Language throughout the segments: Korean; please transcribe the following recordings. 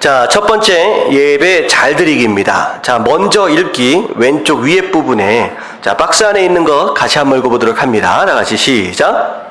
자, 첫 번째 예배 잘 드리기입니다. 자, 먼저 읽기 왼쪽 위에 부분에 자, 박스 안에 있는 거 같이 한번 읽어보도록 합니다. 다 같이 시작.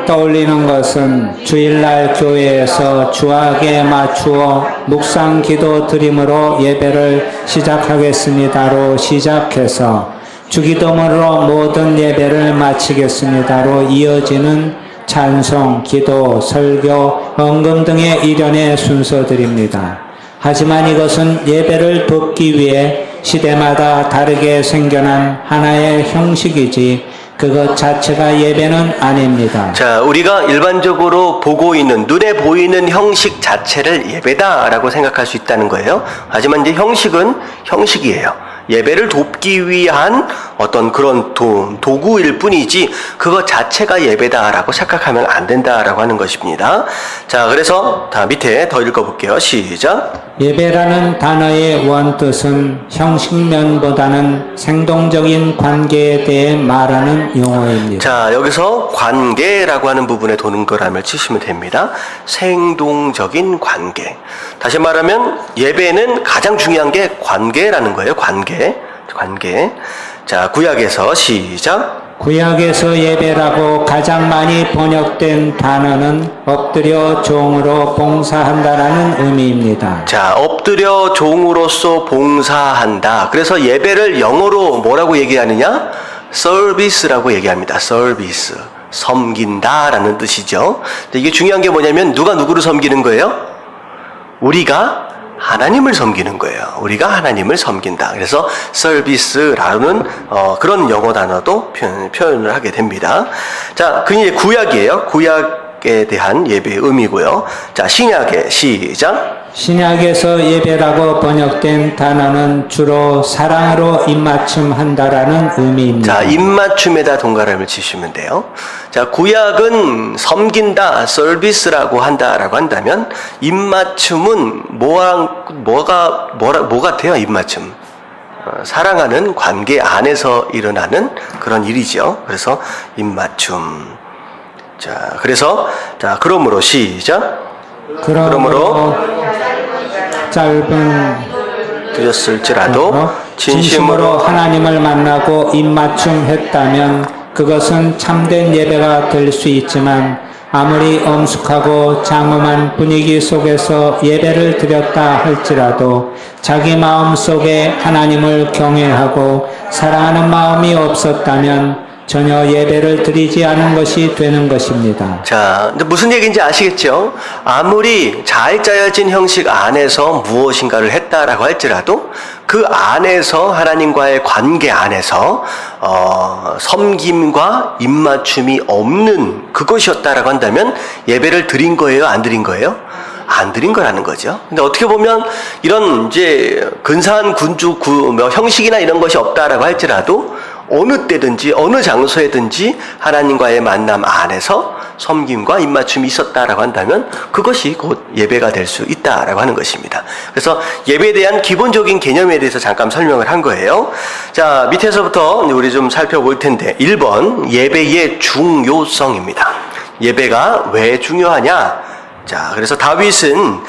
떠올리는 것은 주일날 교회에서 주악에 맞추어 묵상 기도 드림으로 예배를 시작하겠습니다로 시작해서 주기도문으로 모든 예배를 마치겠습니다로 이어지는 찬송, 기도, 설교, 헌금 등의 일련의 순서들입니다. 하지만 이것은 예배를 돕기 위해 시대마다 다르게 생겨난 하나의 형식이지 그것 자체가 예배는 아닙니다. 자, 우리가 일반적으로 보고 있는 눈에 보이는 형식 자체를 예배다라고 생각할 수 있다는 거예요. 하지만 이제 형식은 형식이에요. 예배를 돕기 위한 어떤 그런 도구일 뿐이지 그것 자체가 예배다라고 생각하면 안 된다라고 하는 것입니다. 자, 그래서 다 밑에 더 읽어볼게요. 시작. 예배라는 단어의 원뜻은 형식면보다는 생동적인 관계에 대해 말하는 용어입니다. 자, 여기서 관계라고 하는 부분에 동그라미를 치시면 됩니다. 생동적인 관계. 다시 말하면 예배는 가장 중요한 게 관계라는 거예요. 관계. 자, 구약에서 시작. 구약에서 예배라고 가장 많이 번역된 단어는 엎드려 종으로 봉사한다라는 의미입니다. 자, 엎드려 종으로서 봉사한다. 그래서 예배를 영어로 뭐라고 얘기하느냐? 서비스라고 얘기합니다. 서비스. 섬긴다라는 뜻이죠. 근데 이게 중요한 게 뭐냐면 누가 누구를 섬기는 거예요? 우리가 하나님을 섬기는 거예요. 우리가 하나님을 섬긴다. 그래서 서비스라는 그런 영어 단어도 표현을 하게 됩니다. 자, 그 이제 구약이에요. 구약에 대한 예배의 의미고요. 자, 신약의 시작. 신약에서 예배라고 번역된 단어는 주로 사랑으로 입맞춤한다라는 의미입니다. 자, 입맞춤에다 동그라미를 치시면 돼요. 자, 구약은 섬긴다, 서비스라고 한다라고 한다면 입맞춤은 뭐 같아요? 입맞춤. 사랑하는 관계 안에서 일어나는 그런 일이죠. 그래서 입맞춤. 자, 그래서 그러므로 시작. 그러므로 짧은 드렸을지라도 진심으로 하나님을 만나고 입맞춤했다면 그것은 참된 예배가 될 수 있지만 아무리 엄숙하고 장엄한 분위기 속에서 예배를 드렸다 할지라도 자기 마음 속에 하나님을 경외하고 사랑하는 마음이 없었다면 전혀 예배를 드리지 않은 것이 되는 것입니다. 자, 무슨 얘기인지 아시겠죠? 아무리 잘 짜여진 형식 안에서 무엇인가를 했다라고 할지라도 그 안에서 하나님과의 관계 안에서 섬김과 입맞춤이 없는 그것이었다라고 한다면 예배를 드린 거예요? 안 드린 거예요? 안 드린 거라는 거죠. 근데 어떻게 보면 이런 이제 근사한 형식이나 이런 것이 없다라고 할지라도 어느 때든지 어느 장소에든지 하나님과의 만남 안에서 섬김과 입맞춤이 있었다라고 한다면 그것이 곧 예배가 될 수 있다라고 하는 것입니다. 그래서 예배에 대한 기본적인 개념에 대해서 잠깐 설명을 한 거예요. 자, 밑에서부터 우리 좀 살펴볼 텐데 1번 예배의 중요성입니다. 예배가 왜 중요하냐? 자, 그래서 다윗은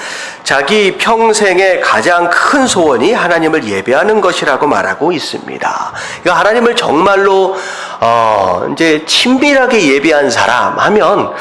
자기 평생의 가장 큰 소원이 하나님을 예배하는 것이라고 말하고 있습니다. 그러니까 하나님을 정말로 이제 친밀하게 예배한 사람 하면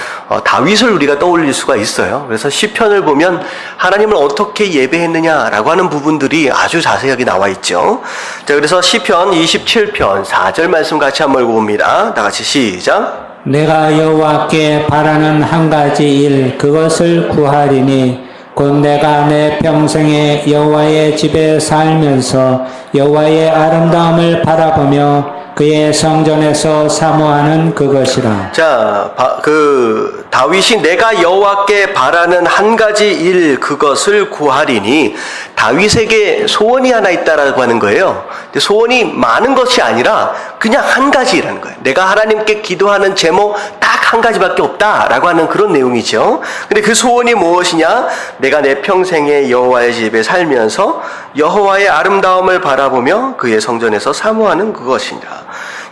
다윗을 우리가 떠올릴 수가 있어요. 그래서 시편을 보면 하나님을 어떻게 예배했느냐라고 하는 부분들이 아주 자세하게 나와 있죠. 자, 그래서 시편 27편 4절 말씀 같이 한번 읽어봅니다. 다 같이 시작. 내가 여호와께 바라는 한 가지 일 그것을 구하리니 곧 내가 내 평생에 여호와의 집에 살면서 여호와의 아름다움을 바라보며 그의 성전에서 사모하는 그것이라. 자, 다윗이 내가 여호와께 바라는 한 가지 일 그것을 구하리니 다윗에게 소원이 하나 있다라고 하는 거예요. 근데 소원이 많은 것이 아니라 그냥 한 가지라는 거예요. 내가 하나님께 기도하는 제목 딱 한 가지밖에 없다라고 하는 그런 내용이죠. 근데 그 소원이 무엇이냐? 내가 내 평생에 여호와의 집에 살면서 여호와의 아름다움을 바라보며 그의 성전에서 사모하는 그것이니라.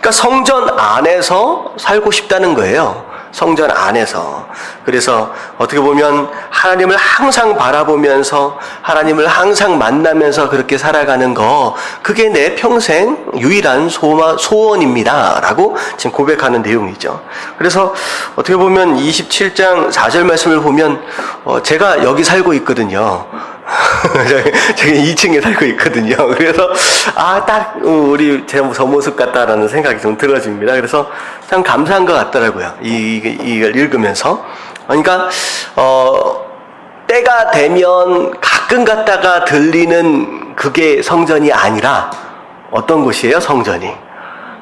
그러니까 성전 안에서 살고 싶다는 거예요. 성전 안에서. 그래서 어떻게 보면 하나님을 항상 바라보면서 하나님을 항상 만나면서 그렇게 살아가는 거, 그게 내 평생 유일한 소원입니다 라고 지금 고백하는 내용이죠. 그래서 어떻게 보면 27장 4절 말씀을 보면 제가 여기 살고 있거든요. 제가 2층에 살고 있거든요. 그래서 딱 우리 제 모습 같다라는 생각이 좀 들어집니다. 그래서 참 감사한 것 같더라고요. 이걸 읽으면서. 그러니까 때가 되면 가끔 갔다가 들리는 그게 성전이 아니라 어떤 곳이에요? 성전이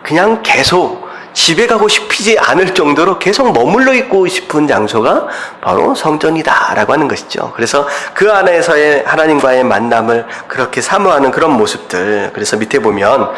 그냥 계속 집에 가고 싶지 않을 정도로 계속 머물러 있고 싶은 장소가 바로 성전이다라고 하는 것이죠. 그래서 그 안에서의 하나님과의 만남을 그렇게 사모하는 그런 모습들. 그래서 밑에 보면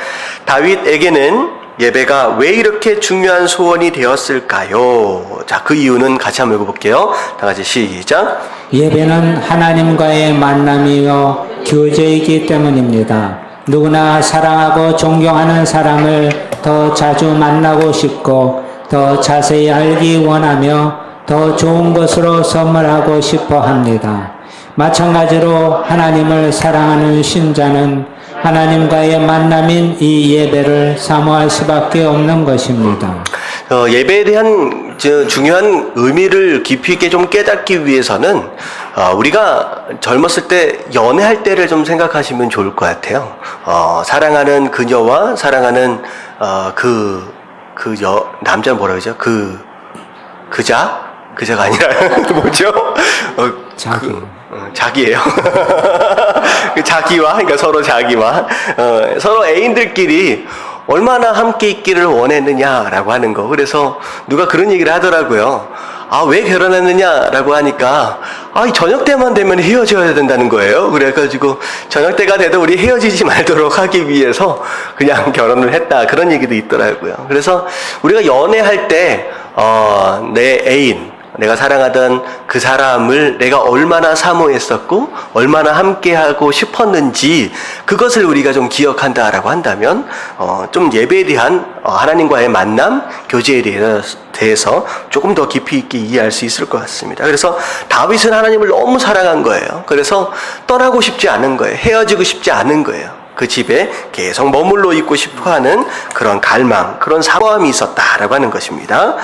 다윗에게는 예배가 왜 이렇게 중요한 소원이 되었을까요? 자, 그 이유는 같이 한번 읽어볼게요. 다 같이 시작. 예배는 하나님과의 만남이요 교제이기 때문입니다. 누구나 사랑하고 존경하는 사람을 더 자주 만나고 싶고 더 자세히 알기 원하며 더 좋은 것으로 선물하고 싶어 합니다. 마찬가지로 하나님을 사랑하는 신자는 하나님과의 만남인 이 예배를 사모할 수밖에 없는 것입니다. 예배에 대한 중요한 의미를 깊이 있게 좀 깨닫기 위해서는 우리가 젊었을 때 연애할 때를 좀 생각하시면 좋을 것 같아요. 사랑하는 그녀와 사랑하는 남자는 뭐라 그러죠? 그자가 아니라 뭐죠? 자기예요. 그러니까 서로 자기와 서로 애인들끼리 얼마나 함께 있기를 원했느냐라고 하는 거. 그래서 누가 그런 얘기를 하더라고요. 왜 결혼했느냐라고 하니까 이 저녁 때만 되면 헤어져야 된다는 거예요. 그래가지고 저녁 때가 돼도 우리 헤어지지 말도록 하기 위해서 그냥 결혼을 했다, 그런 얘기도 있더라고요. 그래서 우리가 연애할 때 내 애인, 내가 사랑하던 그 사람을 내가 얼마나 사모했었고 얼마나 함께하고 싶었는지, 그것을 우리가 좀 기억한다라고 한다면 좀 예배에 대한 하나님과의 만남, 교제에 대해서 조금 더 깊이 있게 이해할 수 있을 것 같습니다. 그래서 다윗은 하나님을 너무 사랑한 거예요. 그래서 떠나고 싶지 않은 거예요. 헤어지고 싶지 않은 거예요. 그 집에 계속 머물러 있고 싶어하는 그런 갈망, 그런 사모함이 있었다라고 하는 것입니다.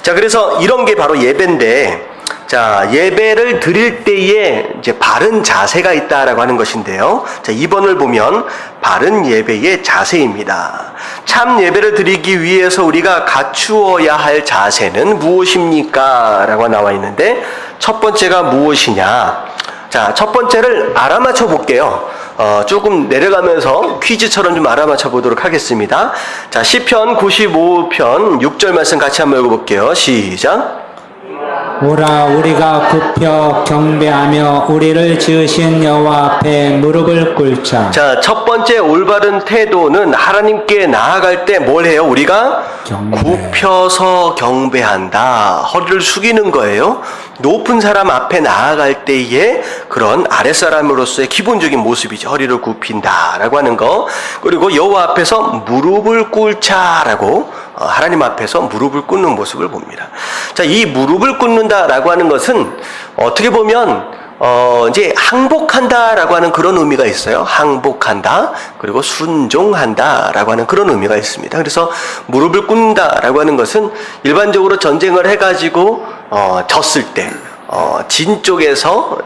자, 그래서 이런 게 바로 예배인데, 자, 예배를 드릴 때에 이제 바른 자세가 있다라고 하는 것인데요. 자, 2번을 보면 바른 예배의 자세입니다. 참 예배를 드리기 위해서 우리가 갖추어야 할 자세는 무엇입니까? 라고 나와 있는데, 첫 번째가 무엇이냐? 자, 첫 번째를 알아맞혀 볼게요. 조금 내려가면서 퀴즈처럼 좀 알아맞혀 보도록 하겠습니다. 자, 시편 95편 6절 말씀 같이 한번 읽어볼게요. 시작. 오라 우리가 굽혀 경배하며 우리를 지으신 여호와 앞에 무릎을 꿇자. 자, 첫 번째 올바른 태도는 하나님께 나아갈 때 뭘 해요? 우리가 굽혀서 경배한다. 허리를 숙이는 거예요. 높은 사람 앞에 나아갈 때의 그런 아랫사람으로서의 기본적인 모습이죠. 허리를 굽힌다라고 하는 거. 그리고 여호와 앞에서 무릎을 꿇자라고, 하나님 앞에서 무릎을 꿇는 모습을 봅니다. 자, 이 무릎을 꿇는다라고 하는 것은 어떻게 보면 이제 항복한다라고 하는 그런 의미가 있어요. 항복한다, 그리고 순종한다라고 하는 그런 의미가 있습니다. 그래서 무릎을 꿇는다라고 하는 것은 일반적으로 전쟁을 해가지고 졌을 때 진 쪽에서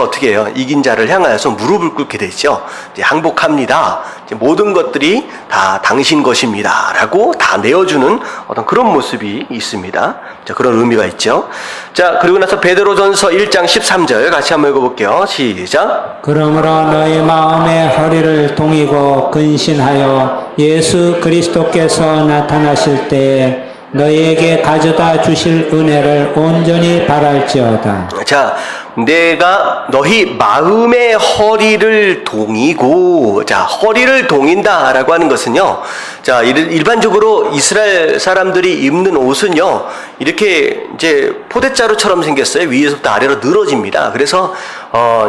어떻게 해요? 이긴 자를 향하여서 무릎을 꿇게 되죠. 이제 항복합니다. 이제 모든 것들이 다 당신 것입니다라고 다 내어주는 어떤 그런 모습이 있습니다. 자, 그런 의미가 있죠. 자, 그리고 나서 베드로전서 1장 13절 같이 한번 읽어볼게요. 시작. 그러므로 너희 마음의 허리를 동이고 근신하여 예수 그리스도께서 나타나실 때에 너희에게 가져다 주실 은혜를 온전히 바랄지어다. 자, 내가 너희 마음의 허리를 동이고, 자, 허리를 동인다라고 하는 것은요, 자, 일반적으로 이스라엘 사람들이 입는 옷은요, 이렇게 이제 포대자루처럼 생겼어요. 위에서부터 아래로 늘어집니다. 그래서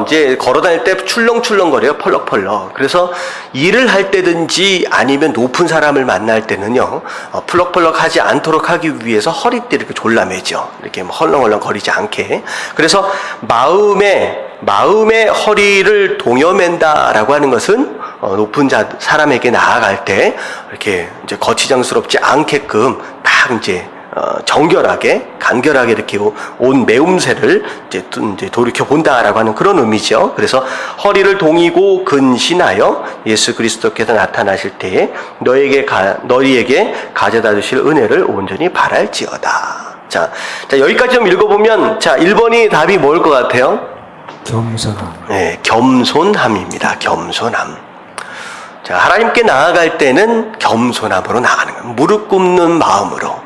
이제 걸어다닐 때 출렁출렁거려요. 펄럭펄럭. 그래서 일을 할 때든지 아니면 높은 사람을 만날 때는요, 펄럭펄럭 하지 않도록 하기 위해서 허리띠 이렇게 졸라매죠. 이렇게 헐렁헐렁 거리지 않게. 그래서 마음의 허리를 동여맨다라고 하는 것은 높은 사람에게 나아갈 때 이렇게 이제 거치장스럽지 않게끔 딱 이제 정결하게, 간결하게 이렇게 온 매움새를 이제 돌이켜 본다라고 하는 그런 의미죠. 그래서 허리를 동이고 근신하여 예수 그리스도께서 나타나실 때에 너희에게 가져다 주실 은혜를 온전히 바랄지어다. 자, 여기까지 좀 읽어보면, 자, 1번이 답이 뭘 것 같아요? 겸손함. 네, 겸손함입니다. 겸손함. 자, 하나님께 나아갈 때는 겸손함으로 나가는 거예요. 무릎 꿇는 마음으로.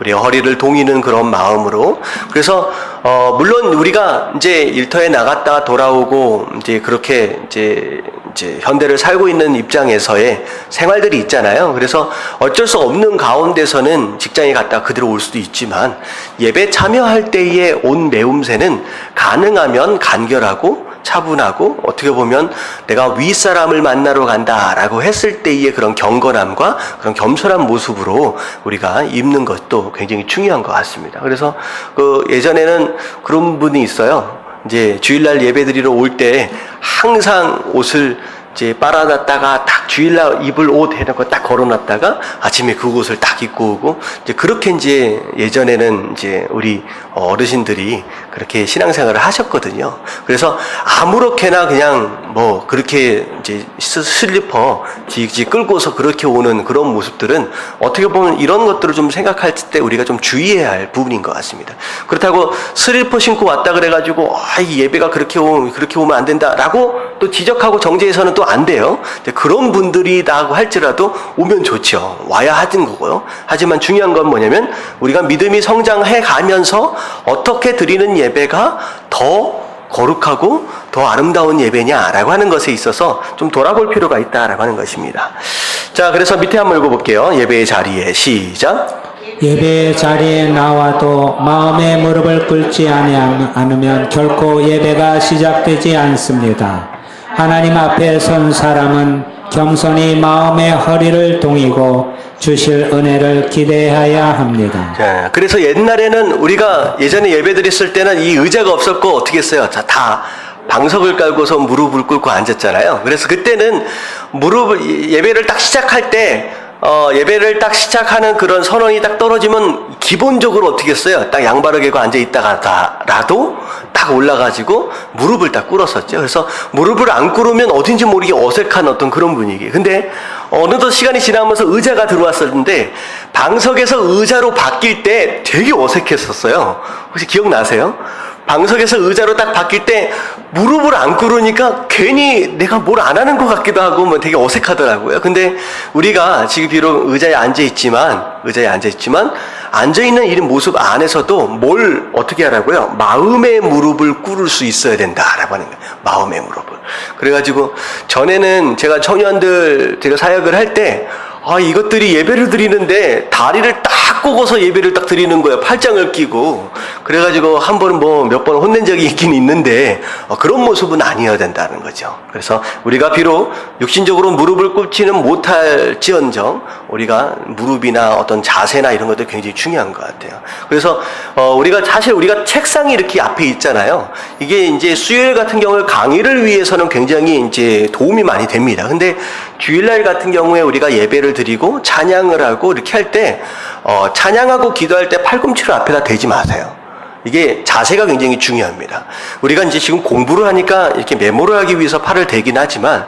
우리의 허리를 동이는 그런 마음으로. 그래서 물론 우리가 이제 일터에 나갔다 돌아오고 이제 그렇게 이제 현대를 살고 있는 입장에서의 생활들이 있잖아요. 그래서 어쩔 수 없는 가운데서는 직장에 갔다 그대로 올 수도 있지만 예배 참여할 때의 온 매움새는 가능하면 간결하고 차분하고 어떻게 보면 내가 윗사람을 만나러 간다라고 했을 때의 그런 경건함과 그런 겸손한 모습으로 우리가 입는 것도 굉장히 중요한 것 같습니다. 그래서 예전에는 그런 분이 있어요. 이제 주일날 예배드리러 올 때 항상 옷을 이제 빨아놨다가 딱 주일날 입을 옷 해놓고 딱 걸어놨다가 아침에 그 옷을 딱 입고 오고 이제 그렇게 이제 예전에는 이제 우리 어르신들이 그렇게 신앙생활을 하셨거든요. 그래서 아무렇게나 그냥 뭐 그렇게 이제 슬리퍼 지직 끌고서 그렇게 오는 그런 모습들은 어떻게 보면 이런 것들을 좀 생각할 때 우리가 좀 주의해야 할 부분인 것 같습니다. 그렇다고 슬리퍼 신고 왔다 그래가지고 이 예배가 그렇게 오면 안 된다라고 또 지적하고 정죄해서는 또 안 돼요. 그런 분들이라고 할지라도 오면 좋죠. 와야 하는 거고요. 하지만 중요한 건 뭐냐면 우리가 믿음이 성장해 가면서 어떻게 드리는 예배가 더 거룩하고 더 아름다운 예배냐라고 하는 것에 있어서 좀 돌아볼 필요가 있다라고 하는 것입니다. 자, 그래서 밑에 한번 읽어볼게요. 예배의 자리에 시작. 예배의 자리에 나와도 마음의 무릎을 꿇지 않으면 결코 예배가 시작되지 않습니다. 하나님 앞에 선 사람은 겸손히 마음의 허리를 동이고 주실 은혜를 기대해야 합니다. 자, 그래서 옛날에는 우리가 예전에 예배 드렸을 때는 이 의자가 없었고 어떻게 했어요? 자, 다 방석을 깔고서 무릎을 꿇고 앉았잖아요. 그래서 그때는 예배를 딱 시작할 때 예배를 딱 시작하는 그런 선언이 딱 떨어지면 기본적으로 어떻게 했어요? 딱 양발을 개고 앉아 있다가라도 딱 올라가지고 무릎을 딱 꿇었었죠. 그래서 무릎을 안 꿇으면 어딘지 모르게 어색한 어떤 그런 분위기. 근데 어느덧 시간이 지나면서 의자가 들어왔었는데 방석에서 의자로 바뀔 때 되게 어색했었어요. 혹시 기억나세요? 방석에서 의자로 딱 바뀔 때 무릎을 안 꿇으니까 괜히 내가 뭘 안 하는 것 같기도 하고 뭐 되게 어색하더라고요. 근데 우리가 지금 비록 의자에 앉아있지만 앉아있는 이 모습 안에서도 뭘 어떻게 하라고요? 마음의 무릎을 꿇을 수 있어야 된다라고 하는 거예요. 마음의 무릎을. 그래가지고 전에는 제가 청년들 제가 사역을 할 때 이것들이 예배를 드리는데 다리를 딱 꺾어서 예배를 딱 드리는 거예요. 팔짱을 끼고. 그래가지고 한 번은 몇 번 혼낸 적이 있긴 있는데 그런 모습은 아니어야 된다는 거죠. 그래서 우리가 비록 육신적으로 무릎을 꿇지는 못할지언정 우리가 무릎이나 어떤 자세나 이런 것도 굉장히 중요한 것 같아요. 그래서 우리가 책상이 이렇게 앞에 있잖아요. 이게 이제 수요일 같은 경우에 강의를 위해서는 굉장히 이제 도움이 많이 됩니다. 근데 주일날 같은 경우에 우리가 예배를 드리고 찬양을 하고 이렇게 할 때 찬양하고 기도할 때 팔꿈치를 앞에다 대지 마세요. 이게 자세가 굉장히 중요합니다. 우리가 이제 지금 공부를 하니까 이렇게 메모를 하기 위해서 팔을 대긴 하지만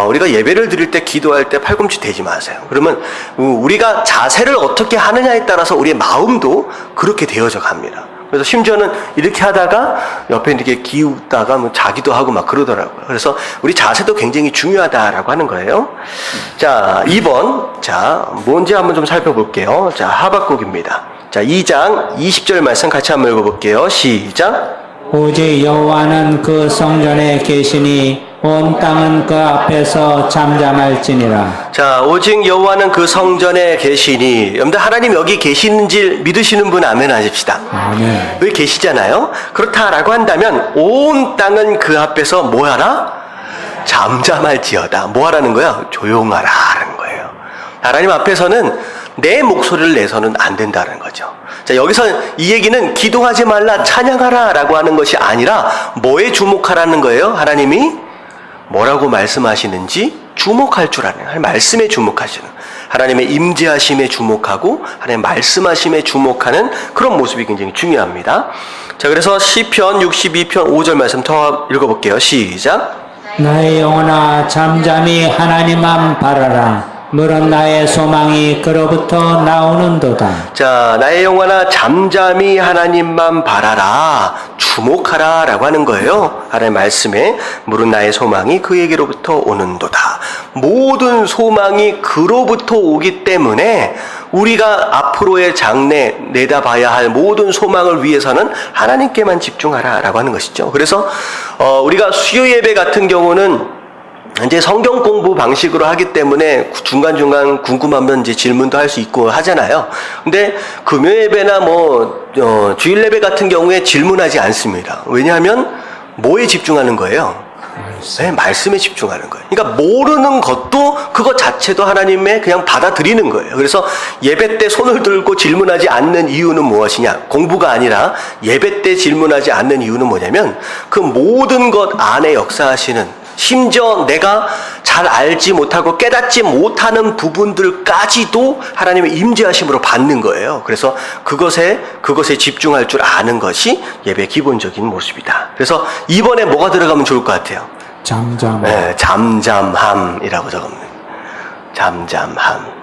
우리가 예배를 드릴 때 기도할 때 팔꿈치 대지 마세요. 그러면 우리가 자세를 어떻게 하느냐에 따라서 우리의 마음도 그렇게 되어져 갑니다. 그래서 심지어는 이렇게 하다가 옆에 이렇게 기웃다가 뭐 자기도 하고 막 그러더라고요. 그래서 우리 자세도 굉장히 중요하다라고 하는 거예요. 자, 2번. 자, 뭔지 한번 좀 살펴볼게요. 자, 하박국입니다. 자, 2장 20절 말씀 같이 한번 읽어볼게요. 시작. 오직 여호와는 그 성전에 계시니 온 땅은 그 앞에서 잠잠할지니라. 자, 오직 여호와는 그 성전에 계시니. 여러분들 하나님 여기 계시는지 믿으시는 분 아멘 하십시다. 아멘. 여기 계시잖아요. 그렇다라고 한다면 온 땅은 그 앞에서 뭐하라? 잠잠할지어다. 뭐하라는 거야? 조용하라는 거예요. 하나님 앞에서는 내 목소리를 내서는 안 된다는 거죠. 자, 여기서 이 얘기는 기도하지 말라, 찬양하라 라고 하는 것이 아니라 뭐에 주목하라는 거예요? 하나님이 뭐라고 말씀하시는지 주목할 줄 아는, 하나님 말씀에 주목하시는, 하나님의 임재하심에 주목하고 하나님 말씀하심에 주목하는 그런 모습이 굉장히 중요합니다. 자, 그래서 시편 62편 5절 말씀 더 읽어볼게요. 시작. 나의 영혼아 잠잠히 하나님만 바라라. 물은 나의 소망이 그로부터 나오는도다. 자, 나의 영혼아 잠잠히 하나님만 바라라, 주목하라 라고 하는 거예요. 하나님 말씀에 물은 나의 소망이 그에게로부터 오는도다. 모든 소망이 그로부터 오기 때문에 우리가 앞으로의 장래 내다봐야 할 모든 소망을 위해서는 하나님께만 집중하라 라고 하는 것이죠. 그래서 우리가 수요 예배 같은 경우는 이제 성경 공부 방식으로 하기 때문에 중간중간 궁금하면 이제 질문도 할 수 있고 하잖아요. 근데 금요 예배나 주일 예배 같은 경우에 질문하지 않습니다. 왜냐하면 뭐에 집중하는 거예요? 네, 말씀에 집중하는 거예요. 그러니까 모르는 것도 그것 자체도 하나님의 그냥 받아들이는 거예요. 그래서 예배 때 손을 들고 질문하지 않는 이유는 무엇이냐? 공부가 아니라 예배 때 질문하지 않는 이유는 뭐냐면 그 모든 것 안에 역사하시는, 심지어 내가 잘 알지 못하고 깨닫지 못하는 부분들까지도 하나님의 임재하심으로 받는 거예요. 그래서 그것에 집중할 줄 아는 것이 예배의 기본적인 모습이다. 그래서 이번에 뭐가 들어가면 좋을 것 같아요? 잠잠. 네, 잠잠함이라고 적었네요. 잠잠함.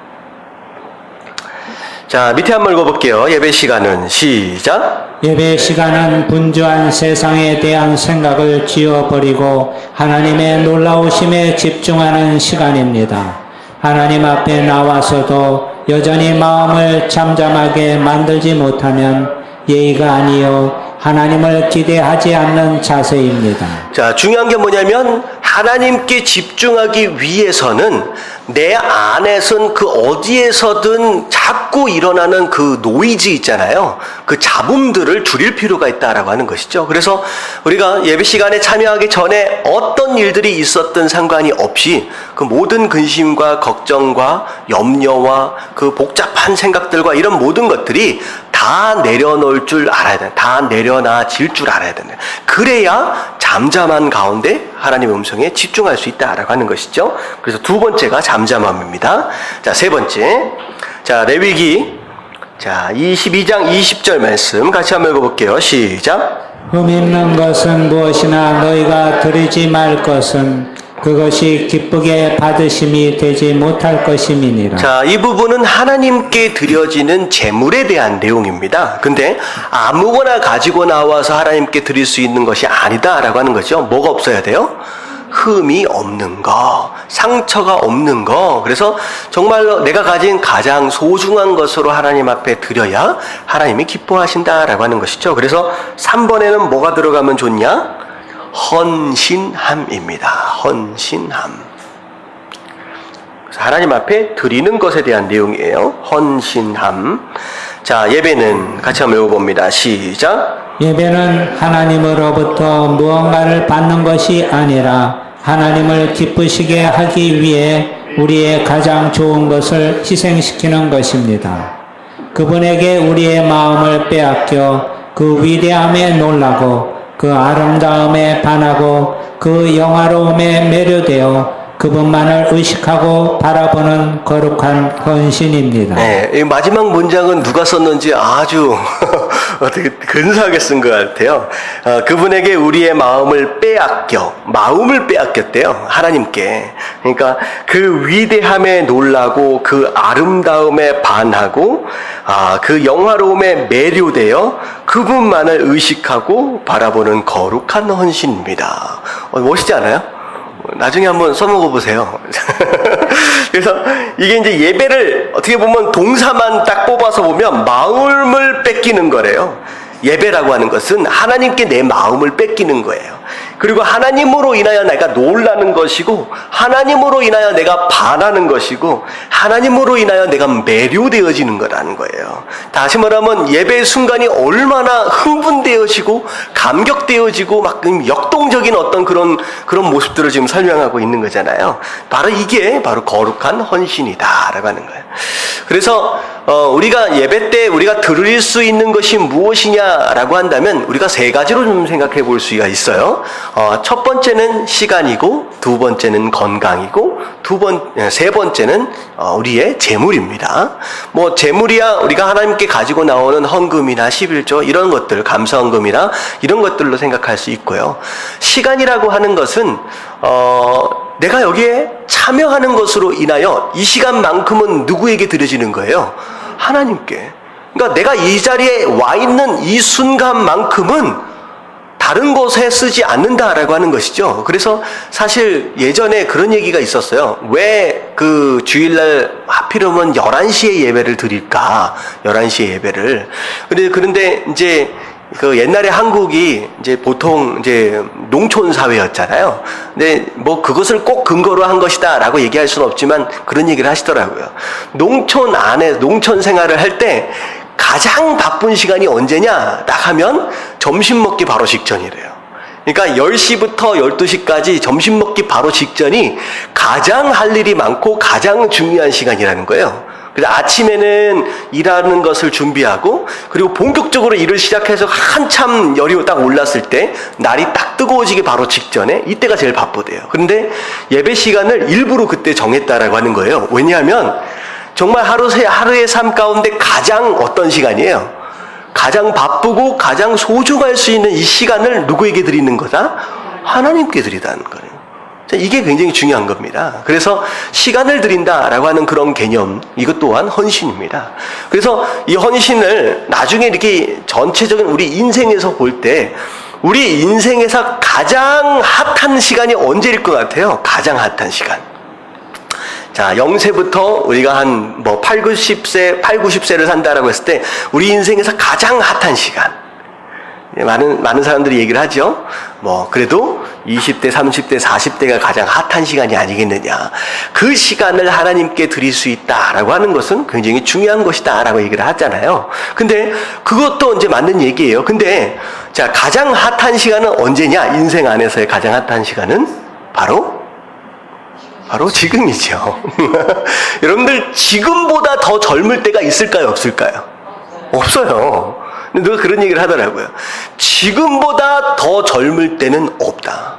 자, 밑에 한번 읽어볼게요. 예배 시간은 시작. 예배 시간은 분주한 세상에 대한 생각을 지워버리고 하나님의 놀라우심에 집중하는 시간입니다. 하나님 앞에 나와서도 여전히 마음을 잠잠하게 만들지 못하면 예의가 아니요 하나님을 기대하지 않는 자세입니다. 자, 중요한 게 뭐냐면 하나님께 집중하기 위해서는 내 안에선 그 어디에서든 자꾸 일어나는 그 노이즈 있잖아요. 그 잡음들을 줄일 필요가 있다라고 하는 것이죠. 그래서 우리가 예배 시간에 참여하기 전에 어떤 일들이 있었든 상관이 없이 그 모든 근심과 걱정과 염려와 그 복잡한 생각들과 이런 모든 것들이 다 내려놓을 줄 알아야 돼. 다 내려놔질 줄 알아야 된다. 그래야 잠잠한 가운데 하나님의 음성에 집중할 수 있다라고 하는 것이죠. 그래서 두 번째가 잠잠함입니다. 자, 세 번째. 자, 레위기. 자, 22장 20절 말씀 같이 한번 읽어볼게요. 시작. 흠 있는 것은 무엇이나 너희가 드리지 말 것은 그것이 기쁘게 받으심이 되지 못할 것임이니라. 자, 이 부분은 하나님께 드려지는 제물에 대한 내용입니다. 근데 아무거나 가지고 나와서 하나님께 드릴 수 있는 것이 아니다라고 하는 거죠. 뭐가 없어야 돼요? 흠이 없는 거, 상처가 없는 거. 그래서 정말로 내가 가진 가장 소중한 것으로 하나님 앞에 드려야 하나님이 기뻐하신다라고 하는 것이죠. 그래서 3번에는 뭐가 들어가면 좋냐? 헌신함입니다. 헌신함. 그래서 하나님 앞에 드리는 것에 대한 내용이에요. 헌신함. 자, 예배는 같이 한번 읽어봅니다. 시작. 예배는 하나님으로부터 무언가를 받는 것이 아니라 하나님을 기쁘시게 하기 위해 우리의 가장 좋은 것을 희생시키는 것입니다. 그분에게 우리의 마음을 빼앗겨 그 위대함에 놀라고 그 아름다움에 반하고 그 영화로움에 매료되어 그분만을 의식하고 바라보는 거룩한 헌신입니다. 네, 이 마지막 문장은 누가 썼는지 아주 어떻게 근사하게 쓴 것 같아요. 그분에게 우리의 마음을 빼앗겼대요. 하나님께. 그러니까 그 위대함에 놀라고 그 아름다움에 반하고 그 영화로움에 매료되어 그분만을 의식하고 바라보는 거룩한 헌신입니다. 멋있지 않아요? 나중에 한번 써먹어 보세요. 그래서 이게 이제 예배를 어떻게 보면 동사만 딱 뽑아서 보면 마음을 뺏기는 거래요. 예배라고 하는 것은 하나님께 내 마음을 뺏기는 거예요. 그리고 하나님으로 인하여 내가 놀라는 것이고, 하나님으로 인하여 내가 반하는 것이고, 하나님으로 인하여 내가 매료되어지는 거라는 거예요. 다시 말하면 예배의 순간이 얼마나 흥분되어지고 감격되어지고 막 역동적인 어떤 그런 모습들을 지금 설명하고 있는 거잖아요. 바로 이게 바로 거룩한 헌신이다라고 하는 거예요. 그래서 우리가 예배 때 우리가 드릴 수 있는 것이 무엇이냐라고 한다면 우리가 세 가지로 좀 생각해 볼 수가 있어요. 첫 번째는 시간이고, 두 번째는 건강이고, 세 번째는 우리의 재물입니다. 뭐 재물이야 우리가 하나님께 가지고 나오는 헌금이나 11조 이런 것들, 감사헌금이나 이런 것들로 생각할 수 있고요. 시간이라고 하는 것은 내가 여기에 참여하는 것으로 인하여 이 시간만큼은 누구에게 드려지는 거예요? 하나님께. 그러니까 내가 이 자리에 와 있는 이 순간만큼은 다른 곳에 쓰지 않는다라고 하는 것이죠. 그래서 사실 예전에 그런 얘기가 있었어요. 왜 그 주일날 하필이면 11시에 예배를 드릴까? 11시에 예배를. 그런데 이제 그 옛날에 한국이 이제 보통 이제 농촌 사회였잖아요. 근데 뭐 그것을 꼭 근거로 한 것이다라고 얘기할 수는 없지만 그런 얘기를 하시더라고요. 농촌 안에 농촌 생활을 할 때 가장 바쁜 시간이 언제냐 딱 하면 점심 먹기 바로 직전이래요. 그러니까 10시부터 12시까지 점심 먹기 바로 직전이 가장 할 일이 많고 가장 중요한 시간이라는 거예요. 그래서 아침에는 일하는 것을 준비하고, 그리고 본격적으로 일을 시작해서 한참 열이 딱 올랐을 때 날이 딱 뜨거워지기 바로 직전에 이때가 제일 바쁘대요. 그런데 예배 시간을 일부러 그때 정했다라고 하는 거예요. 왜냐하면 정말 하루의 삶 가운데 가장 어떤 시간이에요? 가장 바쁘고 가장 소중할 수 있는 이 시간을 누구에게 드리는 거다? 하나님께 드리다는 거예요. 이게 굉장히 중요한 겁니다. 그래서 시간을 드린다라고 하는 그런 개념, 이것 또한 헌신입니다. 그래서 이 헌신을 나중에 이렇게 전체적인 우리 인생에서 볼 때 우리 인생에서 가장 핫한 시간이 언제일 것 같아요? 가장 핫한 시간. 자, 0세부터 우리가 한 8, 90세를 산다라고 했을 때 우리 인생에서 가장 핫한 시간. 많은 사람들이 얘기를 하죠. 그래도 20대, 30대, 40대가 가장 핫한 시간이 아니겠느냐. 그 시간을 하나님께 드릴 수 있다라고 하는 것은 굉장히 중요한 것이다라고 얘기를 하잖아요. 근데 그것도 이제 맞는 얘기예요. 근데 자, 가장 핫한 시간은 언제냐? 인생 안에서의 가장 핫한 시간은 바로 지금이죠. 여러분들 지금보다 더 젊을 때가 있을까요? 없을까요? 없어요. 근데 누가 그런 얘기를 하더라고요. 지금보다 더 젊을 때는 없다.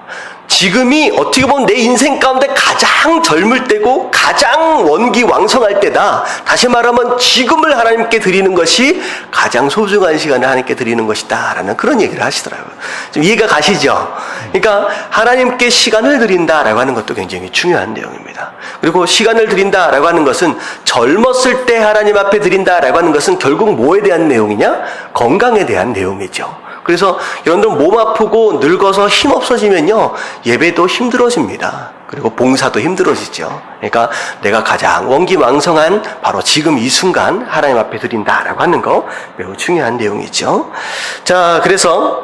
지금이 어떻게 보면 내 인생 가운데 가장 젊을 때고 가장 원기왕성할 때다. 다시 말하면 지금을 하나님께 드리는 것이 가장 소중한 시간을 하나님께 드리는 것이다 라는 그런 얘기를 하시더라고요. 좀 이해가 가시죠? 그러니까 하나님께 시간을 드린다라고 하는 것도 굉장히 중요한 내용입니다. 그리고 시간을 드린다라고 하는 것은 젊었을 때 하나님 앞에 드린다라고 하는 것은 결국 뭐에 대한 내용이냐? 건강에 대한 내용이죠. 그래서 여러분들 몸 아프고 늙어서 힘 없어지면요, 예배도 힘들어집니다. 그리고 봉사도 힘들어지죠. 그러니까 내가 가장 원기왕성한 바로 지금 이 순간 하나님 앞에 드린다라고 하는 거 매우 중요한 내용이죠. 자, 그래서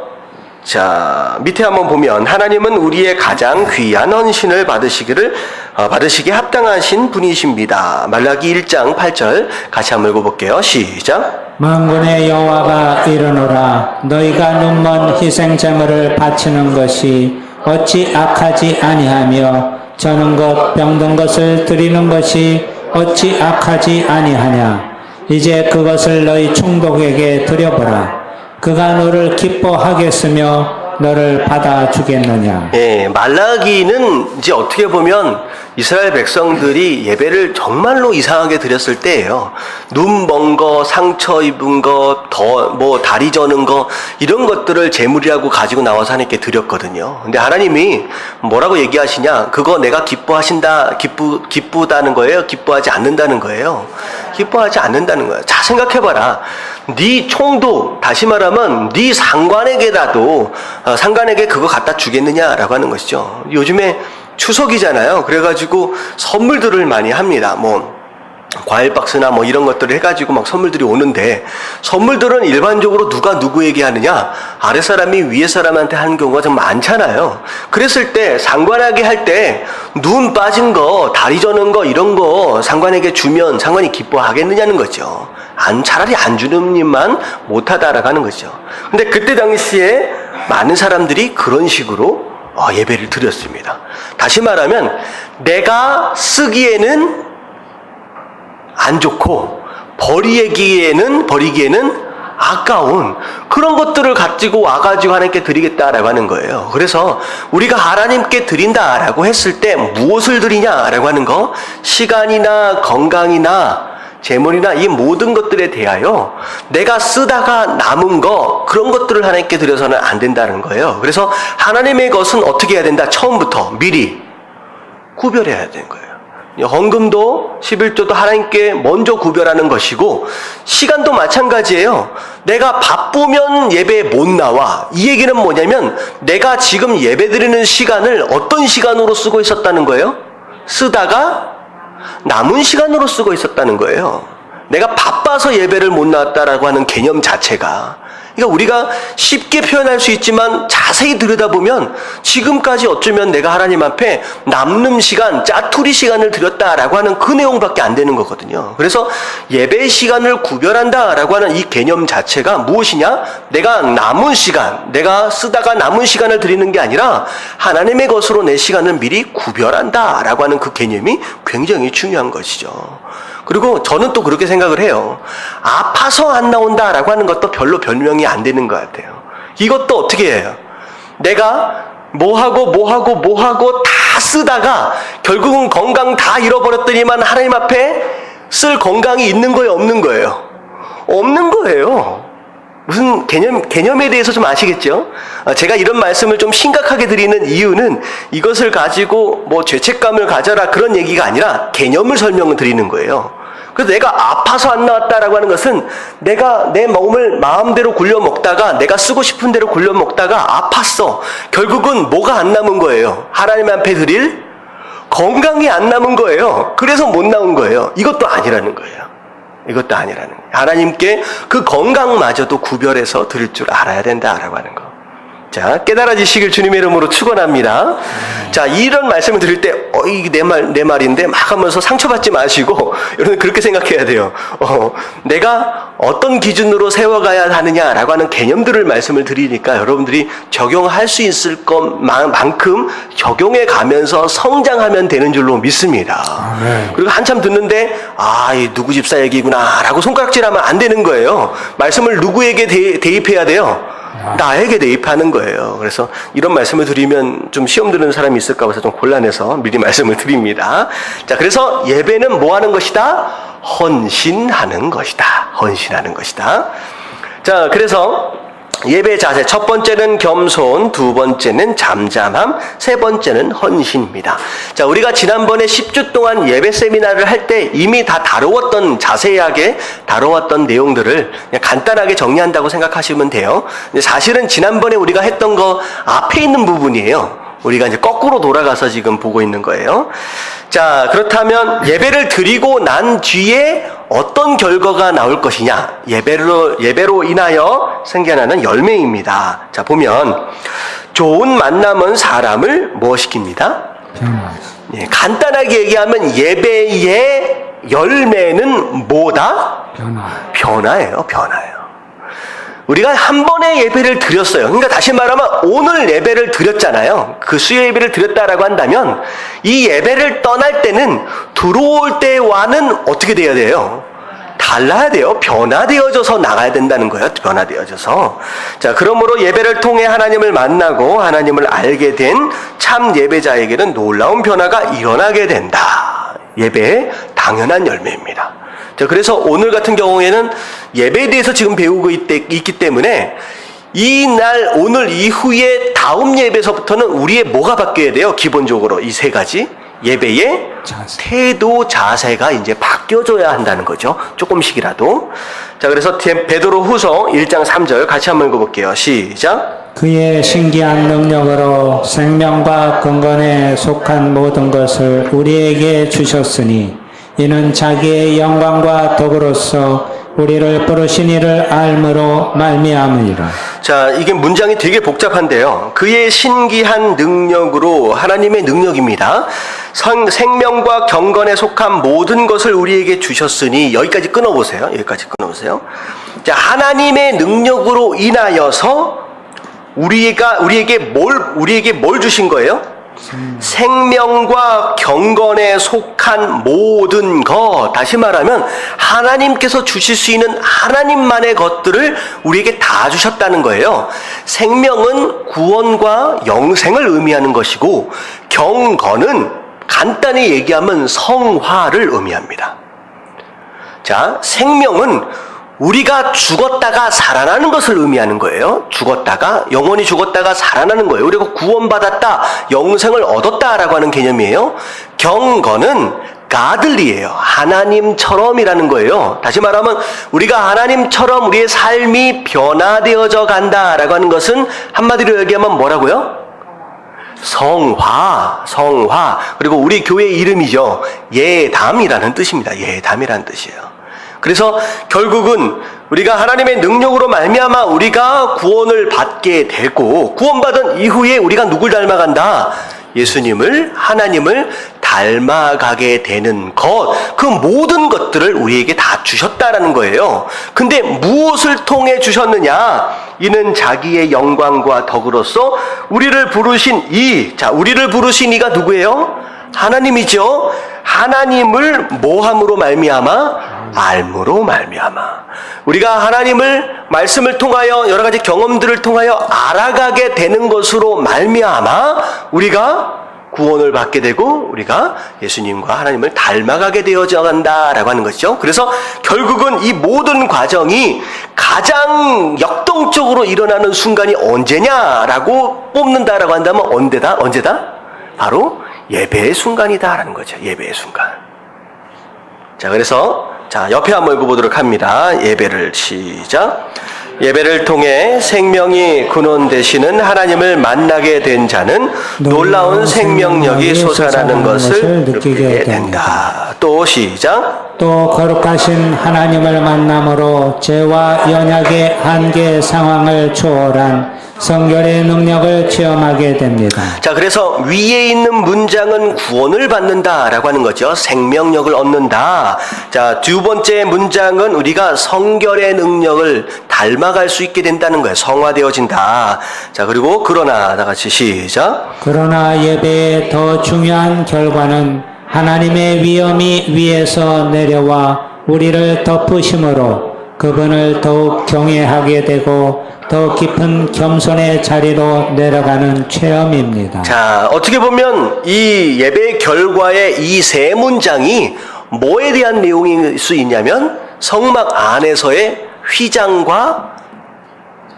밑에 한번 보면 하나님은 우리의 가장 귀한 헌신을 받으시기에 합당하신 분이십니다. 말라기 1장 8절 같이 한번 읽어볼게요. 시작. 만군의 여호와가 이르노라. 너희가 눈먼 희생제물을 바치는 것이 어찌 악하지 아니하며 저는 것 병든 것을 드리는 것이 어찌 악하지 아니하냐. 이제 그것을 너희 충독에게 드려보라. 그가 너를 기뻐하겠으며 너를 받아주겠느냐. 예, 말라기는 이제 어떻게 보면 이스라엘 백성들이 예배를 정말로 이상하게 드렸을 때예요. 눈 먼 거, 상처 입은 거, 다리 저는 거, 이런 것들을 제물이라고 가지고 나와서 하나님께 드렸거든요. 근데 하나님이 뭐라고 얘기하시냐? 그거 내가 기쁘다는 거예요? 기뻐하지 않는다는 거예요? 기뻐하지 않는다는 거예요. 자, 생각해봐라. 네 총도, 다시 말하면 네 상관에게라도 상관에게 그거 갖다 주겠느냐라고 하는 것이죠. 요즘에 추석이잖아요. 그래가지고 선물들을 많이 합니다. 과일 박스나 뭐 이런 것들을 해가지고 막 선물들이 오는데, 선물들은 일반적으로 누가 누구에게 하느냐, 아래 사람이 위에 사람한테 하는 경우가 좀 많잖아요. 그랬을 때 상관에게 할 때 눈 빠진 거, 다리 저는 거 이런 거 상관에게 주면 상관이 기뻐하겠느냐는 거죠. 차라리 안 주는 님만 못하다라고 하는 거죠. 근데 그때 당시에 많은 사람들이 그런 식으로 예배를 드렸습니다. 다시 말하면 내가 쓰기에는 안 좋고 버리기에는 아까운 그런 것들을 가지고 와가지고 하나님께 드리겠다라고 하는 거예요. 그래서 우리가 하나님께 드린다라고 했을 때 무엇을 드리냐라고 하는 거, 시간이나 건강이나 재물이나 이 모든 것들에 대하여 내가 쓰다가 남은 거, 그런 것들을 하나님께 드려서는 안 된다는 거예요. 그래서 하나님의 것은 어떻게 해야 된다? 처음부터 미리 구별해야 되는 거예요. 헌금도 11조도 하나님께 먼저 구별하는 것이고, 시간도 마찬가지예요. 내가 바쁘면 예배에 못 나와. 이 얘기는 뭐냐면 내가 지금 예배드리는 시간을 어떤 시간으로 쓰고 있었다는 거예요? 쓰다가 남은 시간으로 쓰고 있었다는 거예요. 내가 바빠서 예배를 못 나왔다라고 하는 개념 자체가, 그러니까 우리가 쉽게 표현할 수 있지만 자세히 들여다보면 지금까지 어쩌면 내가 하나님 앞에 남는 시간, 짜투리 시간을 드렸다라고 하는 그 내용밖에 안 되는 거거든요. 그래서 예배 시간을 구별한다라고 하는 이 개념 자체가 무엇이냐? 내가 남은 시간, 내가 쓰다가 남은 시간을 드리는 게 아니라 하나님의 것으로 내 시간을 미리 구별한다라고 하는 그 개념이 굉장히 중요한 것이죠. 그리고 저는 또 그렇게 생각을 해요. 아파서 안 나온다라고 하는 것도 별로 변명이 안 되는 것 같아요. 이것도 어떻게 해요? 내가 뭐하고 다 쓰다가 결국은 건강 다 잃어버렸더니만 하나님 앞에 쓸 건강이 있는 거예요, 없는 거예요? 없는 거예요. 무슨 개념에 대해서 좀 아시겠죠? 제가 이런 말씀을 좀 심각하게 드리는 이유는 이것을 가지고 뭐 죄책감을 가져라 그런 얘기가 아니라 개념을 설명을 드리는 거예요. 그래서 내가 아파서 안 나왔다라고 하는 것은 내가 내 몸을 마음대로 굴려 먹다가 내가 쓰고 싶은 대로 굴려 먹다가 아팠어. 결국은 뭐가 안 남은 거예요? 하나님 앞에 드릴 건강이 안 남은 거예요. 그래서 못 나온 거예요. 이것도 아니라는 거예요. 이것도 아니라는 거예요. 하나님께 그 건강마저도 구별해서 드릴 줄 알아야 된다라고 하는 거. 자, 깨달아지시길 주님의 이름으로 축원합니다. 자, 이런 말씀을 드릴 때 이게 내 말인데 막 하면서 상처받지 마시고 여러분 그렇게 생각해야 돼요. 내가 어떤 기준으로 세워가야 하느냐라고 하는 개념들을 말씀을 드리니까 여러분들이 적용할 수 있을 것만큼 적용해 가면서 성장하면 되는 줄로 믿습니다. 그리고 한참 듣는데 이 누구 집사 얘기구나 라고 손가락질하면 안 되는 거예요. 말씀을 누구에게 대입해야 돼요? 나에게 대입하는 거예요. 그래서 이런 말씀을 드리면 좀 시험 드는 사람이 있을까 봐서 좀 곤란해서 미리 말씀을 드립니다. 자, 그래서 예배는 뭐 하는 것이다? 헌신하는 것이다. 헌신하는 것이다. 자, 그래서 예배 자세, 첫 번째는 겸손, 두 번째는 잠잠함, 세 번째는 헌신입니다. 자, 우리가 지난번에 10주 동안 예배 세미나를 할 때 이미 다 다루었던, 자세하게 다루었던 내용들을 그냥 간단하게 정리한다고 생각하시면 돼요. 사실은 지난번에 우리가 했던 거 앞에 있는 부분이에요. 우리가 이제 거꾸로 돌아가서 지금 보고 있는 거예요. 자, 그렇다면 예배를 드리고 난 뒤에 어떤 결과가 나올 것이냐? 예배로 인하여 생겨나는 열매입니다. 자, 보면 좋은 만남은 사람을 뭐 시킵니다? 예, 간단하게 얘기하면 예배의 열매는 뭐다? 변화예요. 우리가 한 번의 예배를 드렸어요. 그러니까 다시 말하면 오늘 예배를 드렸잖아요. 그 수요 예배를 드렸다라고 한다면 이 예배를 떠날 때는 들어올 때와는 어떻게 돼야 돼요? 달라야 돼요. 변화되어져서 나가야 된다는 거예요. 변화되어져서. 자, 그러므로 예배를 통해 하나님을 만나고 하나님을 알게 된 참 예배자에게는 놀라운 변화가 일어나게 된다. 예배의 당연한 열매입니다. 자, 그래서 오늘 같은 경우에는 예배에 대해서 지금 배우고 있기 때문에 오늘 이후에 다음 예배에서부터는 우리의 뭐가 바뀌어야 돼요? 기본적으로 이 세 가지. 예배의 태도, 자세가 이제 바뀌어줘야 한다는 거죠. 조금씩이라도. 자, 그래서 베드로 후서 1장 3절 같이 한번 읽어볼게요. 시작. 그의 신기한 능력으로 생명과 근건에 속한 모든 것을 우리에게 주셨으니 이는 자기의 영광과 덕으로서 우리를 부르신 이를 알므로 말미암으리라. 자, 이게 문장이 되게 복잡한데요. 그의 신기한 능력으로, 하나님의 능력입니다. 생명과 경건에 속한 모든 것을 우리에게 주셨으니, 여기까지 끊어보세요. 여기까지 끊어보세요. 자, 하나님의 능력으로 인하여서 우리에게 뭘 주신 거예요? 생명과 경건에 속한 모든 것. 다시 말하면 하나님께서 주실 수 있는 하나님만의 것들을 우리에게 다 주셨다는 거예요. 생명은 구원과 영생을 의미하는 것이고, 경건은 간단히 얘기하면 성화를 의미합니다. 자, 생명은 우리가 죽었다가 살아나는 것을 의미하는 거예요. 영원히 죽었다가 살아나는 거예요. 우리가 구원받았다, 영생을 얻었다라고 하는 개념이에요. 경건은 가들리예요. 하나님처럼이라는 거예요. 다시 말하면 우리가 하나님처럼 우리의 삶이 변화되어져 간다라고 하는 것은 한마디로 얘기하면 뭐라고요? 성화. 그리고 우리 교회 이름이죠. 예담이라는 뜻입니다. 예담이라는 뜻이에요. 그래서 결국은 우리가 하나님의 능력으로 말미암아 우리가 구원을 받게 되고, 구원받은 이후에 우리가 누굴 닮아간다? 예수님을, 하나님을 닮아가게 되는 것, 그 모든 것들을 우리에게 다 주셨다라는 거예요. 근데 무엇을 통해 주셨느냐? 이는 자기의 영광과 덕으로서 우리를 부르신 우리를 부르신 이가 누구예요? 하나님이죠. 하나님을 뭐함으로 말미암아? 알므로 말미암아. 우리가 하나님을 말씀을 통하여 여러 가지 경험들을 통하여 알아가게 되는 것으로 말미암아 우리가 구원을 받게 되고, 우리가 예수님과 하나님을 닮아가게 되어져 간다라고 하는 것이죠. 그래서 결국은 이 모든 과정이 가장 역동적으로 일어나는 순간이 언제냐라고 뽑는다라고 한다면 언제다? 바로 예배의 순간이다라는 거죠. 예배의 순간. 자, 그래서 옆에 한번 읽어보도록 합니다. 예배를 시작. 예배를 통해 생명이 근원 되시는 하나님을 만나게 된 자는 놀라운 생명력이 솟아나는 것을 느끼게 된다. 또 시작. 또 거룩하신 하나님을 만남으로 죄와 연약의 한계 상황을 초월한 성결의 능력을 체험하게 됩니다. 자, 그래서 위에 있는 문장은 구원을 받는다라고 하는 거죠. 생명력을 얻는다. 자, 두 번째 문장은 우리가 성결의 능력을 닮아갈 수 있게 된다는 거예요. 성화되어진다. 자, 그리고 그러나 다 같이 시작. 그러나 예배의 더 중요한 결과는 하나님의 위엄이 위에서 내려와 우리를 덮으심으로 그분을 더욱 경외하게 되고 더 깊은 겸손의 자리로 내려가는 체험입니다. 자, 어떻게 보면 이 예배 결과의 이 세 문장이 뭐에 대한 내용일 수 있냐면, 성막 안에서의 휘장과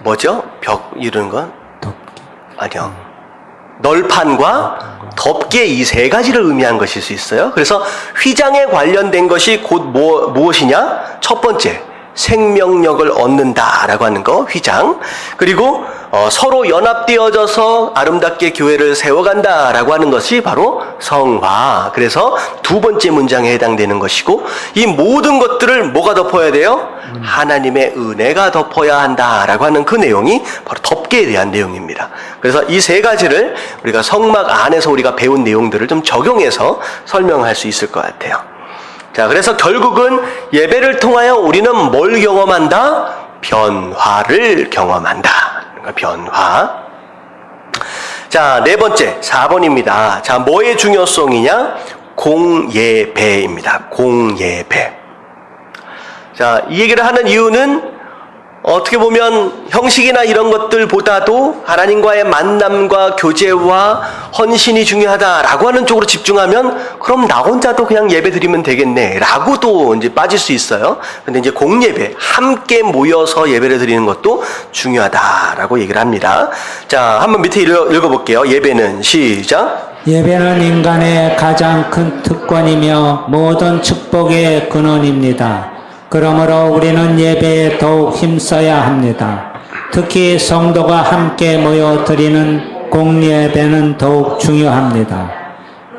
뭐죠? 벽 이런 건? 아니요. 널판과 덮개, 이 세 가지를 의미한 것일 수 있어요. 그래서 휘장에 관련된 것이 곧 무엇이냐? 첫 번째, 생명력을 얻는다라고 하는 거, 휘장. 그리고 서로 연합되어져서 아름답게 교회를 세워간다라고 하는 것이 바로 성화. 그래서 두 번째 문장에 해당되는 것이고, 이 모든 것들을 뭐가 덮어야 돼요? 하나님의 은혜가 덮어야 한다라고 하는 그 내용이 바로 덮개에 대한 내용입니다. 그래서 이 세 가지를 우리가 성막 안에서 우리가 배운 내용들을 좀 적용해서 설명할 수 있을 것 같아요. 자, 그래서 결국은 예배를 통하여 우리는 뭘 경험한다? 변화를 경험한다. 변화. 자, 네 번째, 4번입니다. 자, 뭐의 중요성이냐? 공예배입니다. 공예배. 자, 이 얘기를 하는 이유는 어떻게 보면 형식이나 이런 것들보다도 하나님과의 만남과 교제와 헌신이 중요하다라고 하는 쪽으로 집중하면, 그럼 나 혼자도 그냥 예배 드리면 되겠네 라고도 이제 빠질 수 있어요. 근데 이제 공예배, 함께 모여서 예배를 드리는 것도 중요하다라고 얘기를 합니다. 자, 한번 밑에 읽어볼게요. 예배는 시작. 예배는 인간의 가장 큰 특권이며 모든 축복의 근원입니다. 그러므로 우리는 예배에 더욱 힘써야 합니다. 특히 성도가 함께 모여 드리는 공예배는 더욱 중요합니다.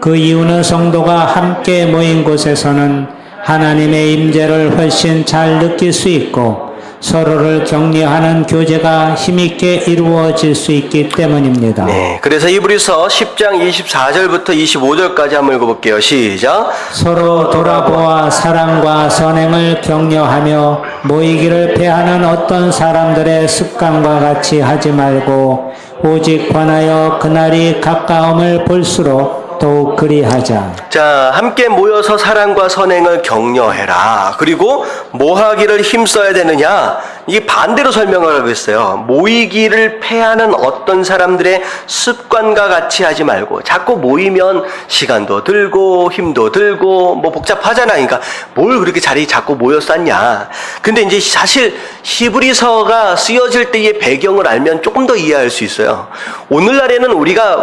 그 이유는 성도가 함께 모인 곳에서는 하나님의 임재를 훨씬 잘 느낄 수 있고 서로를 격려하는 교제가 힘있게 이루어질 수 있기 때문입니다. 네, 그래서 히브리서 10장 24절부터 25절까지 한번 읽어볼게요. 시작. 서로 돌아보아 사랑과 선행을 격려하며 모이기를 패하는 어떤 사람들의 습관과 같이 하지 말고 오직 권하여 그날이 가까움을 볼수록 더욱 그리하자. 자, 함께 모여서 사랑과 선행을 격려해라. 그리고 뭐 하기를 힘써야 되느냐? 이게 반대로 설명을 하고 있어요. 모이기를 패하는 어떤 사람들의 습관과 같이 하지 말고, 자꾸 모이면 시간도 들고 힘도 들고 뭐 복잡하잖아. 그러니까 뭘 그렇게 자리 자꾸 모여 쌓냐. 근데 이제 사실 히브리서가 쓰여질 때의 배경을 알면 조금 더 이해할 수 있어요. 오늘날에는 우리가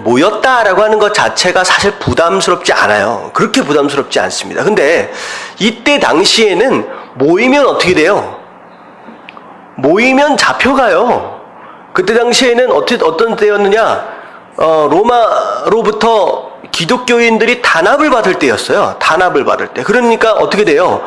모였다라고 하는 것 자체가 사실 부담스럽지 않아요. 그렇게 부담스럽지 않습니다. 근데 이때 당시에는 모이면 어떻게 돼요? 모이면 잡혀가요. 그때 당시에는 어떤 때였느냐? 로마로부터 기독교인들이 단합을 받을 때였어요. 단합을 받을 때. 그러니까 어떻게 돼요?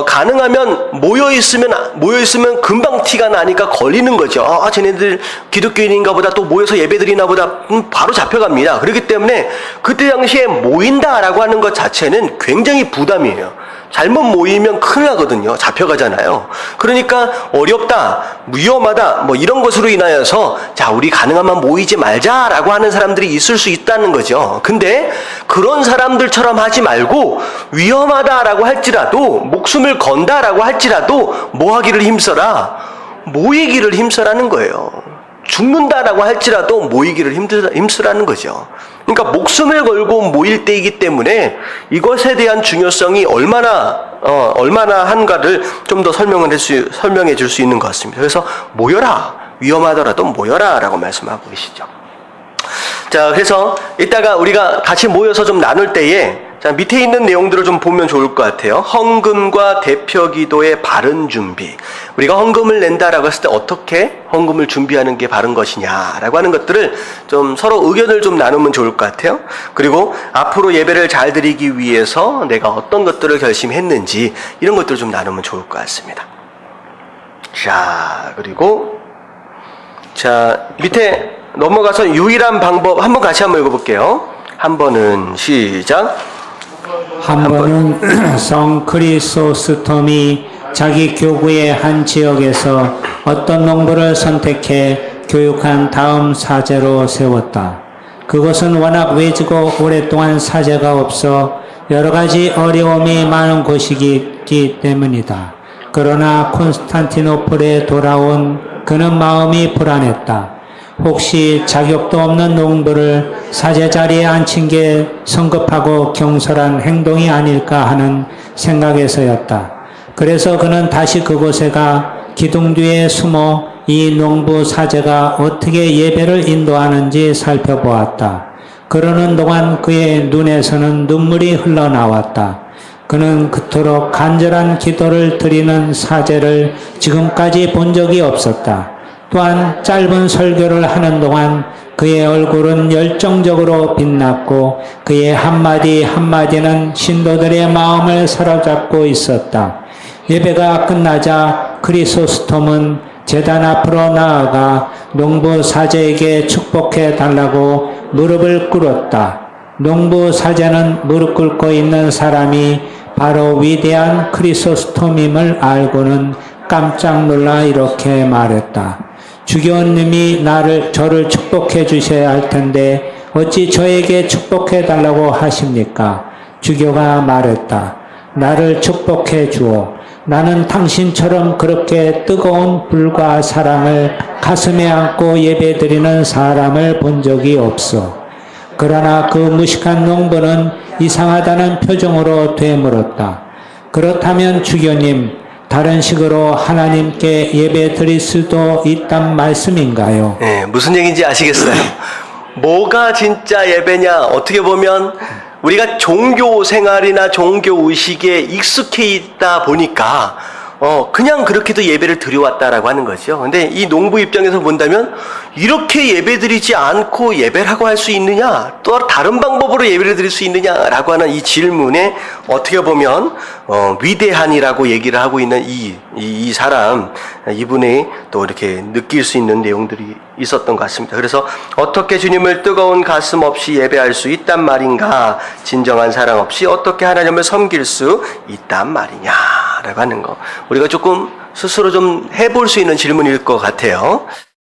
가능하면 모여있으면 금방 티가 나니까 걸리는 거죠. 쟤네들 기독교인인가 보다, 또 모여서 예배드리나 보다, 바로 잡혀갑니다. 그렇기 때문에 그때 당시에 모인다라고 하는 것 자체는 굉장히 부담이에요. 잘못 모이면 큰일 나거든요. 잡혀가잖아요. 그러니까 어렵다, 위험하다, 뭐 이런 것으로 인하여서 자, 우리 가능하면 모이지 말자라고 하는 사람들이 있을 수 있다는 거죠. 근데 그런 사람들처럼 하지 말고 위험하다라고 할지라도, 목숨을 건다라고 할지라도 뭐 하기를 힘써라? 모이기를 힘써라는 거예요. 죽는다라고 할지라도 모이기를 힘쓰라는 거죠. 그러니까 목숨을 걸고 모일 때이기 때문에 이것에 대한 중요성이 얼마나 한가를 좀 더 설명해 줄 수 있는 것 같습니다. 그래서 모여라, 위험하더라도 모여라라고 말씀하고 계시죠. 자, 그래서 이따가 우리가 같이 모여서 좀 나눌 때에 자, 밑에 있는 내용들을 좀 보면 좋을 것 같아요. 헌금과 대표 기도의 바른 준비. 우리가 헌금을 낸다라고 했을 때 어떻게 헌금을 준비하는 게 바른 것이냐라고 하는 것들을 좀 서로 의견을 좀 나누면 좋을 것 같아요. 그리고 앞으로 예배를 잘 드리기 위해서 내가 어떤 것들을 결심했는지 이런 것들을 좀 나누면 좋을 것 같습니다. 자, 그리고 자, 밑에 넘어가서 유일한 방법 한번 같이 한번 읽어볼게요. 한 번은 시작. 한 번은 성 크리소스톰이 자기 교구의 한 지역에서 어떤 농부를 선택해 교육한 다음 사제로 세웠다. 그것은 워낙 외지고 오랫동안 사제가 없어 여러 가지 어려움이 많은 곳이기 때문이다. 그러나 콘스탄티노플에 돌아온 그는 마음이 불안했다. 혹시 자격도 없는 농부를 사제 자리에 앉힌 게 성급하고 경솔한 행동이 아닐까 하는 생각에서였다. 그래서 그는 다시 그곳에 가 기둥 뒤에 숨어 이 농부 사제가 어떻게 예배를 인도하는지 살펴보았다. 그러는 동안 그의 눈에서는 눈물이 흘러나왔다. 그는 그토록 간절한 기도를 드리는 사제를 지금까지 본 적이 없었다. 또한 짧은 설교를 하는 동안 그의 얼굴은 열정적으로 빛났고 그의 한마디 한마디는 신도들의 마음을 사로잡고 있었다. 예배가 끝나자 크리소스톰은 제단 앞으로 나아가 농부 사제에게 축복해 달라고 무릎을 꿇었다. 농부 사제는 무릎 꿇고 있는 사람이 바로 위대한 크리소스톰임을 알고는 깜짝 놀라 이렇게 말했다. 주교님이 저를 축복해 주셔야 할 텐데 어찌 저에게 축복해 달라고 하십니까? 주교가 말했다. 나를 축복해 주오. 나는 당신처럼 그렇게 뜨거운 불과 사랑을 가슴에 안고 예배드리는 사람을 본 적이 없어. 그러나 그 무식한 농부는 이상하다는 표정으로 되물었다. 그렇다면 주교님, 다른 식으로 하나님께 예배 드릴 수도 있단 말씀인가요? 네, 무슨 얘기인지 아시겠어요? 뭐가 진짜 예배냐? 어떻게 보면 우리가 종교 생활이나 종교 의식에 익숙해 있다 보니까 그냥 그렇게도 예배를 드려왔다라고 하는 거죠. 근데 이 농부 입장에서 본다면 이렇게 예배 드리지 않고 예배를 하고 할 수 있느냐? 또 다른 방법으로 예배를 드릴 수 있느냐라고 하는 이 질문에 어떻게 보면 위대한이라고 얘기를 하고 있는 이 사람, 이분이 또 이렇게 느낄 수 있는 내용들이 있었던 것 같습니다. 그래서 어떻게 주님을 뜨거운 가슴 없이 예배할 수 있단 말인가? 진정한 사랑 없이 어떻게 하나님을 섬길 수 있단 말이냐라고 하는 거. 우리가 조금 스스로 좀 해볼 수 있는 질문일 것 같아요.